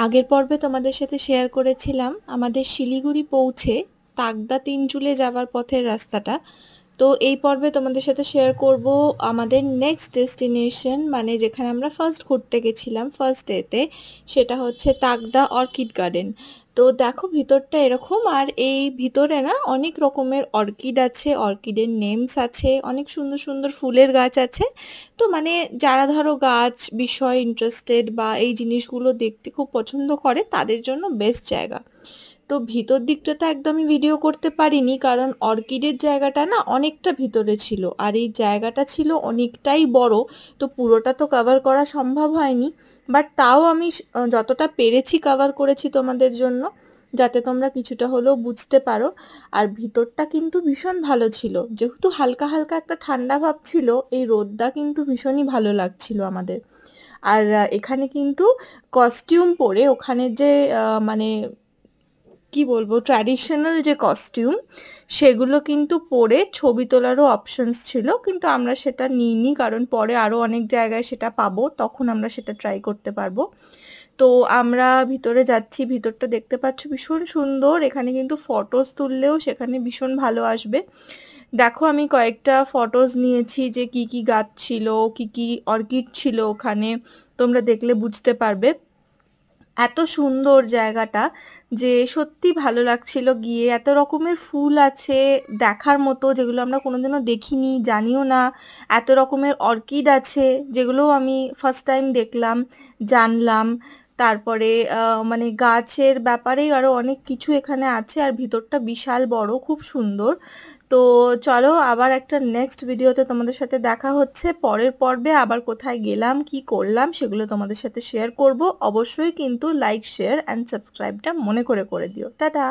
আগের পর্বে তোমাদের সাথে শেয়ার করেছিলাম আমাদের শিলিগুড়ি পৌঁছে তাকদা তিনচুলে যাওয়ার পথের রাস্তাটা। তো এই পর্বে তোমাদের সাথে শেয়ার করব আমাদের নেক্সট ডেস্টিনেশন, মানে যেখানে আমরা ফার্স্ট ঘুরতে গেছিলাম ফার্স্ট ডেতে, সেটা হচ্ছে তাকদা অর্কিড গার্ডেন। তো দেখো ভিতরটা এরকম, আর এই ভিতরে না অনেক রকমের অর্কিড আছে, অর্কিডের নেমস আছে, অনেক সুন্দর সুন্দর ফুলের গাছ আছে। তো মানে যারা ধরো গাছ বিষয়ে ইন্টারেস্টেড বা এই জিনিসগুলো দেখতে খুব পছন্দ করে তাদের জন্য বেস্ট জায়গা। তো ভিতর দিকটা তো একদমই ভিডিও করতে পারিনি, কারণ অর্কিডের জায়গাটা না অনেকটা ভিতরে ছিল আর এই জায়গাটা ছিল অনেকটাই বড়। তো পুরোটা তো কভার করা সম্ভব হয়নি, বাট তাও আমি যতটা পেরেছি কভার করেছি তোমাদের জন্য, যাতে তোমরা কিছুটা হলেও বুঝতে পারো। আর ভিতরটা কিন্তু ভীষণ ভালো ছিল, যেহেতু হালকা হালকা একটা ঠান্ডা ভাব ছিল, এই রোদটা কিন্তু ভীষণই ভালো লাগছিল আমাদের। আর এখানে কিন্তু কস্টিউম পরে ওখানে যে মানে কি বলবো ট্র্যাডিশনাল যে কস্টিউম, সেগুলো কিন্তু পরে ছবি তোলারও অপশনস ছিল, কিন্তু আমরা সেটা নিইনি, কারণ পরে আরো অনেক জায়গায় সেটা পাবো, তখন আমরা সেটা ট্রাই করতে পারবো। তো আমরা ভিতরে যাচ্ছি, ভিতরটা দেখতে পাচ্ছ ভীষণ সুন্দর, এখানে কিন্তু ফটোজ তুললেও সেখানে ভীষণ ভালো আসবে। দেখো আমি কয়েকটা ফটোজ নিয়েছি যে কি কি গাছ ছিল, কি কি অর্কিড ছিল ওখানে, তোমরা দেখলে বুঝতে পারবে। এত সুন্দর জায়গাটা যে সত্যি ভালো লাগছিল গিয়ে, এত রকমের ফুল আছে দেখার মতো, যেগুলো আমরা কোনোদিনও দেখিনি জানিও না। এত রকমের অর্কিড আছে যেগুলো আমি ফার্স্ট টাইম দেখলাম, জানলাম। তারপরে মানে গাছের ব্যাপারেই আরো অনেক কিছু এখানে আছে, আর ভিতরটা বিশাল বড়, খুব সুন্দর। তো চলো আবার একটা নেক্সট ভিডিওতে তোমাদের সাথে দেখা হচ্ছে, পরের পর্বে আবার কোথায় গেলাম কি করলাম সেগুলো তোমাদের সাথে শেয়ার করব। অবশ্যই কিন্তু লাইক শেয়ার অ্যান্ড সাবস্ক্রাইবটা মনে করে দিও। টাটা।